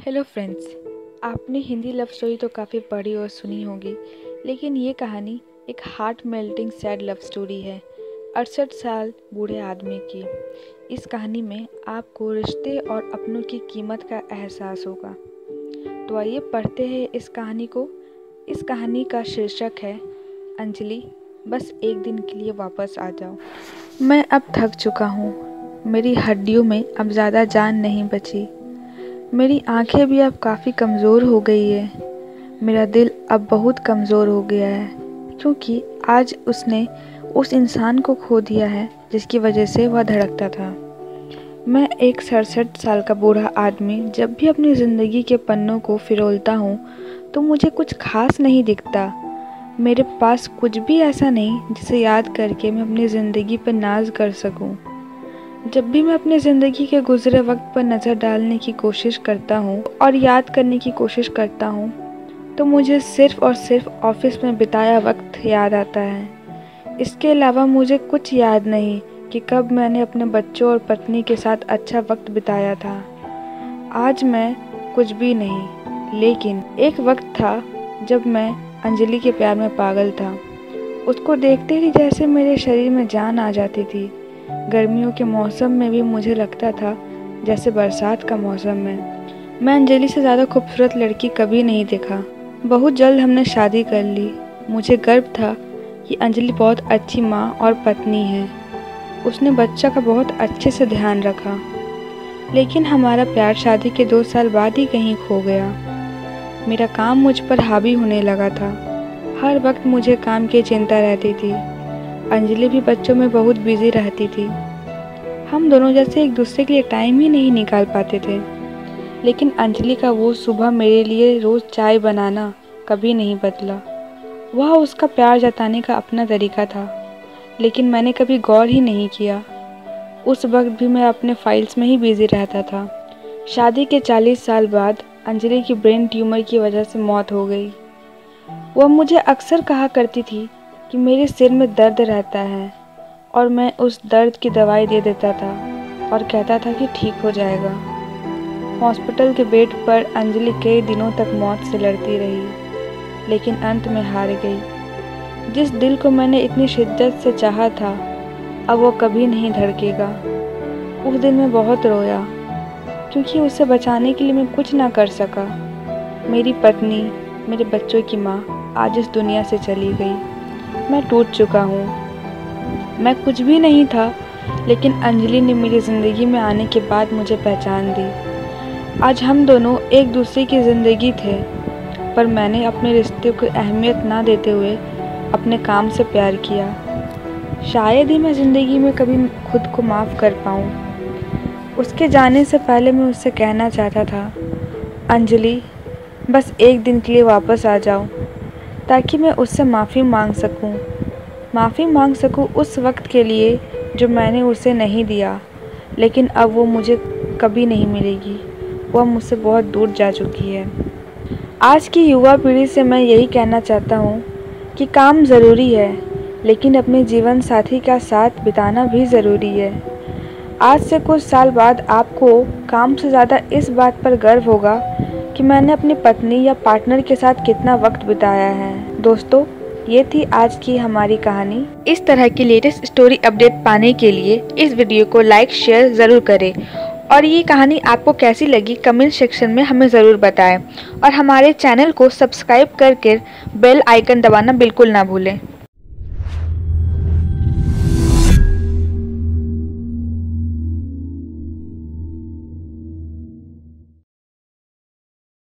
Hello friends. आपने Hindi love story तो काफ़ी पढ़ी और सुनी होगी, लेकिन ये कहानी एक heart melting sad love story है 68 साल बूढ़े आदमी की। इस कहानी में आपको रिश्ते और अपनों की कीमत का एहसास होगा। तो आइए पढ़ते हैं इस कहानी को। इस कहानी का शीर्षक है अंजलि, बस एक दिन के लिए वापस आ जाओ। मैं अब थक चुका हूँ। मेरी हड्डियों में अब ज़्यादा जान नहीं बची। मेरी आंखें भी अब काफ़ी कमज़ोर हो गई है। मेरा दिल अब बहुत कमज़ोर हो गया है, क्योंकि आज उसने उस इंसान को खो दिया है जिसकी वजह से वह धड़कता था। मैं एक 67 साल का बूढ़ा आदमी जब भी अपनी ज़िंदगी के पन्नों को फिरोलता हूँ तो मुझे कुछ खास नहीं दिखता। मेरे पास कुछ भी ऐसा नहीं जिसे याद करके मैं अपनी ज़िंदगी पर नाज कर सकूँ। जब भी मैं अपनी ज़िंदगी के गुज़रे वक्त पर नज़र डालने की कोशिश करता हूँ और याद करने की कोशिश करता हूँ तो मुझे सिर्फ़ और सिर्फ ऑफिस में बिताया वक्त याद आता है। इसके अलावा मुझे कुछ याद नहीं कि कब मैंने अपने बच्चों और पत्नी के साथ अच्छा वक्त बिताया था। आज मैं कुछ भी नहीं, लेकिन एक वक्त था जब मैं अंजलि के प्यार में पागल था। उसको देखते ही जैसे मेरे शरीर में जान आ जाती थी। गर्मियों के मौसम में भी मुझे लगता था जैसे बरसात का मौसम है। मैं अंजलि से ज़्यादा खूबसूरत लड़की कभी नहीं देखा। बहुत जल्द हमने शादी कर ली। मुझे गर्व था कि अंजलि बहुत अच्छी माँ और पत्नी है। उसने बच्चा का बहुत अच्छे से ध्यान रखा। लेकिन हमारा प्यार शादी के 2 साल बाद ही कहीं खो गया। मेरा काम मुझ पर हावी होने लगा था। हर वक्त मुझे काम की चिंता रहती थी। अंजलि भी बच्चों में बहुत बिजी रहती थी। हम दोनों जैसे एक दूसरे के लिए टाइम ही नहीं निकाल पाते थे। लेकिन अंजलि का वो सुबह मेरे लिए रोज़ चाय बनाना कभी नहीं बदला। वह उसका प्यार जताने का अपना तरीका था, लेकिन मैंने कभी गौर ही नहीं किया। उस वक्त भी मैं अपने फाइल्स में ही बिजी रहता था। शादी के 40 साल बाद अंजलि की ब्रेन ट्यूमर की वजह से मौत हो गई। वह मुझे अक्सर कहा करती थी कि मेरे सिर में दर्द रहता है और मैं उस दर्द की दवाई दे देता था और कहता था कि ठीक हो जाएगा। हॉस्पिटल के बेड पर अंजलि कई दिनों तक मौत से लड़ती रही, लेकिन अंत में हार गई। जिस दिल को मैंने इतनी शिद्दत से चाहा था, अब वो कभी नहीं धड़केगा। उस दिन मैं बहुत रोया, क्योंकि उसे बचाने के लिए मैं कुछ ना कर सका। मेरी पत्नी, मेरे बच्चों की माँ आज इस दुनिया से चली गई। मैं टूट चुका हूँ। मैं कुछ भी नहीं था, लेकिन अंजलि ने मेरी ज़िंदगी में आने के बाद मुझे पहचान दी। आज हम दोनों एक दूसरे की ज़िंदगी थे, पर मैंने अपने रिश्ते को अहमियत ना देते हुए अपने काम से प्यार किया। शायद ही मैं ज़िंदगी में कभी खुद को माफ़ कर पाऊँ। उसके जाने से पहले मैं उससे कहना चाहता था, अंजलि, बस एक दिन के लिए वापस आ जाओ, ताकि मैं उससे माफ़ी मांग सकूं उस वक्त के लिए जो मैंने उसे नहीं दिया। लेकिन अब वो मुझे कभी नहीं मिलेगी। वह मुझसे बहुत दूर जा चुकी है। आज की युवा पीढ़ी से मैं यही कहना चाहता हूँ कि काम ज़रूरी है, लेकिन अपने जीवन साथी का साथ बिताना भी ज़रूरी है। आज से कुछ साल बाद आपको काम से ज़्यादा इस बात पर गर्व होगा कि मैंने अपनी पत्नी या पार्टनर के साथ कितना वक्त बिताया है। दोस्तों, ये थी आज की हमारी कहानी। इस तरह की लेटेस्ट स्टोरी अपडेट पाने के लिए इस वीडियो को लाइक शेयर ज़रूर करें, और ये कहानी आपको कैसी लगी कमेंट सेक्शन में हमें ज़रूर बताएं, और हमारे चैनल को सब्सक्राइब करके बेल आइकन दबाना बिल्कुल ना भूलें।